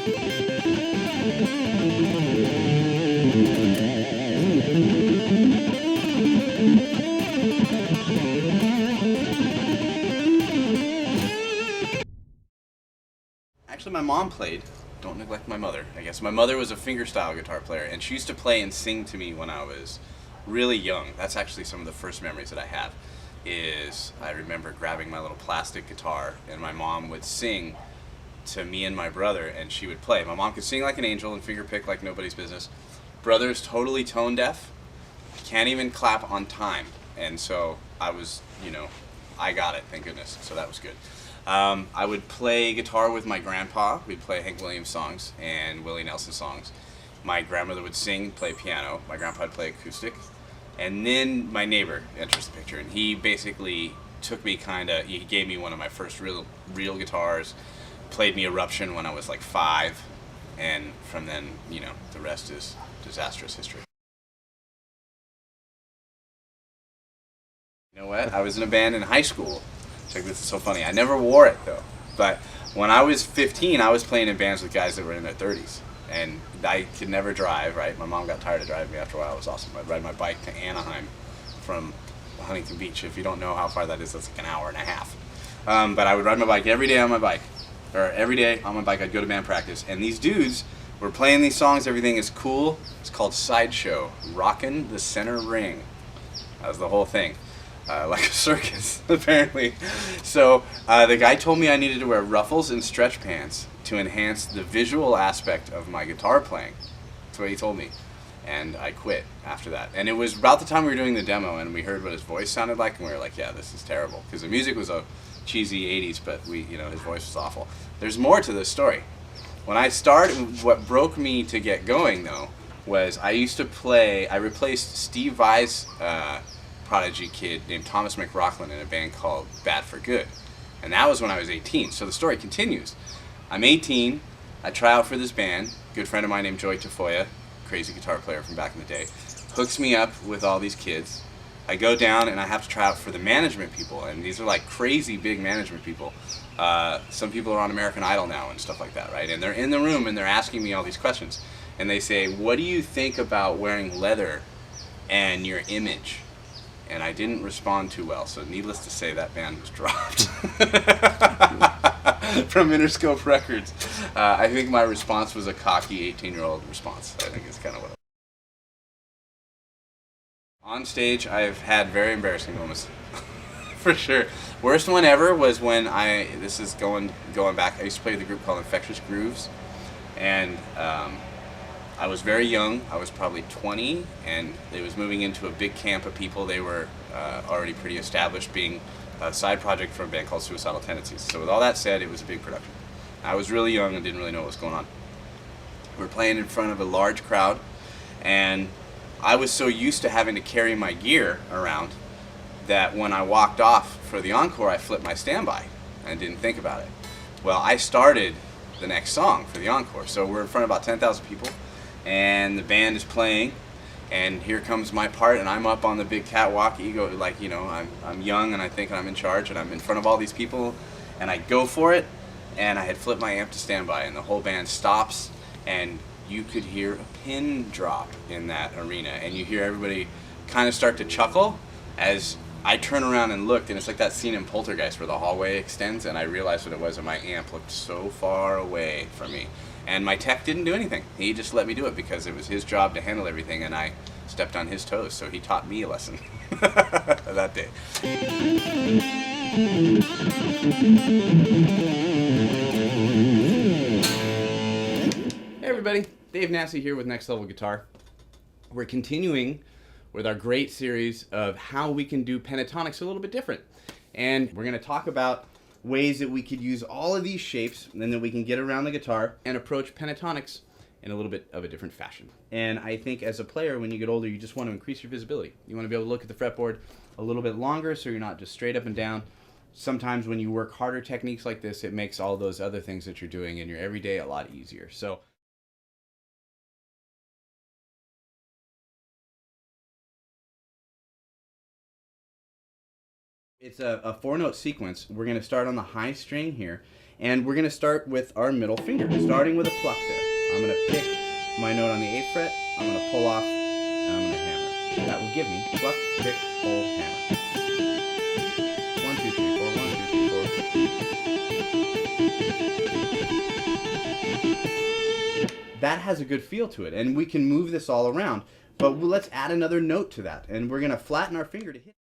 Actually, my mom played. Don't neglect my mother, I guess. My mother was a fingerstyle guitar player, and she used to play and sing to me when I was really young. That's actually some of the first memories that I have. Is I remember grabbing my little plastic guitar, and my mom would sing to me and my brother, and she would play. My mom could sing like an angel and finger pick like nobody's business. Brother's totally tone deaf, can't even clap on time, and so I was, I got it, thank goodness. So that was good. I would play guitar with my grandpa. We'd play Hank Williams songs and Willie Nelson songs. My grandmother would sing, play piano. My grandpa would play acoustic. And then my neighbor enters the picture, and he basically took me he gave me one of my first real guitars, played me Eruption when I was like 5, and from then, the rest is disastrous history. You know what? I was in a band in high school. Check, this is so funny. I never wore it though. But when I was 15, I was playing in bands with guys that were in their 30s. And I could never drive, right? My mom got tired of driving me after a while. It was awesome. I'd ride my bike to Anaheim from Huntington Beach. If you don't know how far that is, that's like an hour and a half. But I would ride my bike every day on my bike. Or every day on my bike, I'd go to band practice. And these dudes were playing these songs. Everything is cool. It's called Sideshow. Rockin' the Center Ring. That was the whole thing. Like a circus, apparently. So the guy told me I needed to wear ruffles and stretch pants to enhance the visual aspect of my guitar playing. That's what he told me. And I quit after that. And it was about the time we were doing the demo, and we heard what his voice sounded like, and we were like, yeah, this is terrible. Because the music was a cheesy 80s, but his voice was awful. There's more to this story. When I started, what broke me to get going, though, was I replaced Steve Vai's prodigy kid named Thomas McRocklin in a band called Bad for Good. And that was when I was 18. So the story continues. I'm 18. I try out for this band. A good friend of mine named Joey Tafoya, crazy guitar player from back in the day, hooks me up with all these kids. I go down and I have to try out for the management people. And these are like crazy big management people. Some people are on American Idol now and stuff like that, right? And they're in the room and they're asking me all these questions. And they say, what do you think about wearing leather and your image? And I didn't respond too well, so needless to say, that band was dropped from Interscope Records. I think my response was a cocky 18-year-old response. I think it's kind of what. On stage, I've had very embarrassing moments, for sure. Worst one ever was when this is going back, I used to play with a group called Infectious Grooves, and I was very young. I was probably 20, and it was moving into a big camp of people. They were already pretty established, being a side project for a band called Suicidal Tendencies. So with all that said, it was a big production. I was really young and didn't really know what was going on. We were playing in front of a large crowd, and I was so used to having to carry my gear around that when I walked off for the encore, I flipped my standby and didn't think about it. Well, I started the next song for the encore. So we're in front of about 10,000 people, and the band is playing, and here comes my part, and I'm up on the big catwalk, I'm young and I think I'm in charge, and I'm in front of all these people, and I go for it, and I had flipped my amp to standby, and the whole band stops, and you could hear a pin drop in that arena, and you hear everybody kind of start to chuckle as I turn around and looked, and it's like that scene in Poltergeist where the hallway extends, and I realized what it was, and my amp looked so far away from me. And my tech didn't do anything. He just let me do it because it was his job to handle everything, and I stepped on his toes, so he taught me a lesson that day. Hey everybody, Dave Nassie here with Next Level Guitar. We're continuing with our great series of how we can do pentatonics a little bit different. And we're going to talk about ways that we could use all of these shapes, and then that we can get around the guitar and approach pentatonics in a little bit of a different fashion. And I think as a player, when you get older, you just want to increase your visibility. You want to be able to look at the fretboard a little bit longer so you're not just straight up and down. Sometimes when you work harder techniques like this, it makes all those other things that you're doing in your everyday a lot easier. So it's a 4-note sequence. We're going to start on the high string here, And we're going to start with our middle finger, starting with a pluck there. I'm going to pick my note on the 8th fret, I'm going to pull off, and I'm going to hammer. That will give me pluck, pick, pull, hammer. 1, 2, 3, 4, 1, 2, 3, 4. That has a good feel to it, and we can move this all around. But let's add another note to that, and we're going to flatten our finger to hit.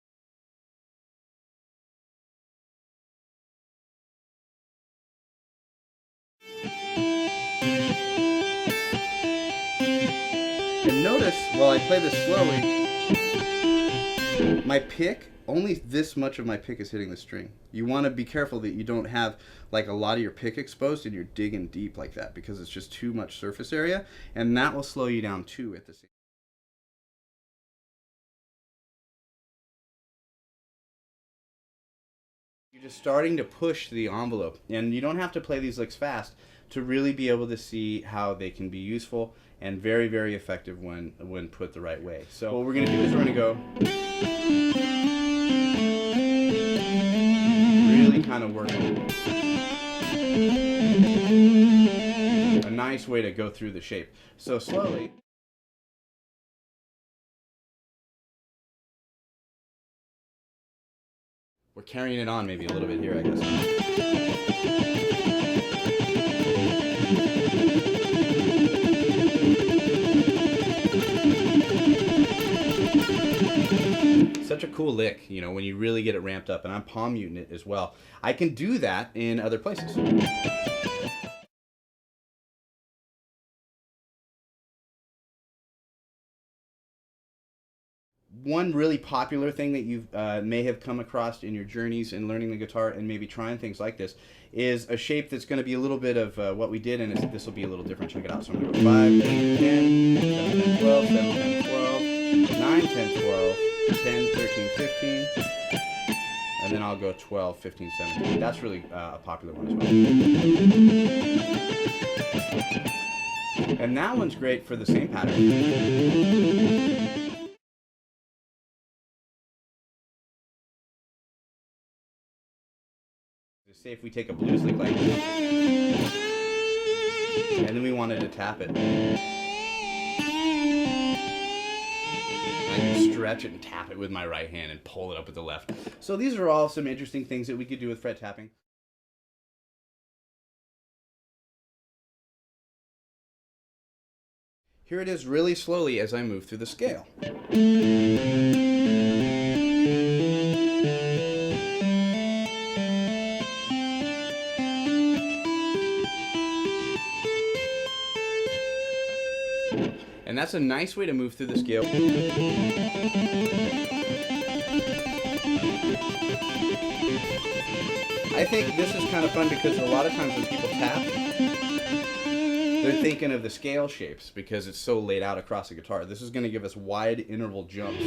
And notice, while I play this slowly, my pick, only this much of my pick is hitting the string. You want to be careful that you don't have like a lot of your pick exposed and you're digging deep like that, because it's just too much surface area, and that will slow you down too at the same time. You're just starting to push the envelope, and you don't have to play these licks fast to really be able to see how they can be useful and very, very effective when put the right way. So what we're going to do is we're going to go really kind of work a nice way to go through the shape. So slowly. We're carrying it on maybe a little bit here, I guess. Such a cool lick, you know, when you really get it ramped up, and I'm palm muting it as well. I can do that in other places. One really popular thing that you may have come across in your journeys in learning the guitar and maybe trying things like this is a shape that's going to be a little bit of what we did, and this will be a little different. Check it out. So I'm going to go 5, 8, 10, 7, 10, 12, 7, 10, 12, 9, 10, 12, 10, 13, 15, and then I'll go 12, 15, 17. That's really a popular one as well. And that one's great for the same pattern. Say if we take a blues lick like this, and then we wanted to tap it, I can stretch it and tap it with my right hand and pull it up with the left. So these are all some interesting things that we could do with fret tapping. Here it is really slowly as I move through the scale. And that's a nice way to move through the scale. I think this is kind of fun because a lot of times when people tap, they're thinking of the scale shapes because it's so laid out across the guitar. This is going to give us wide interval jumps.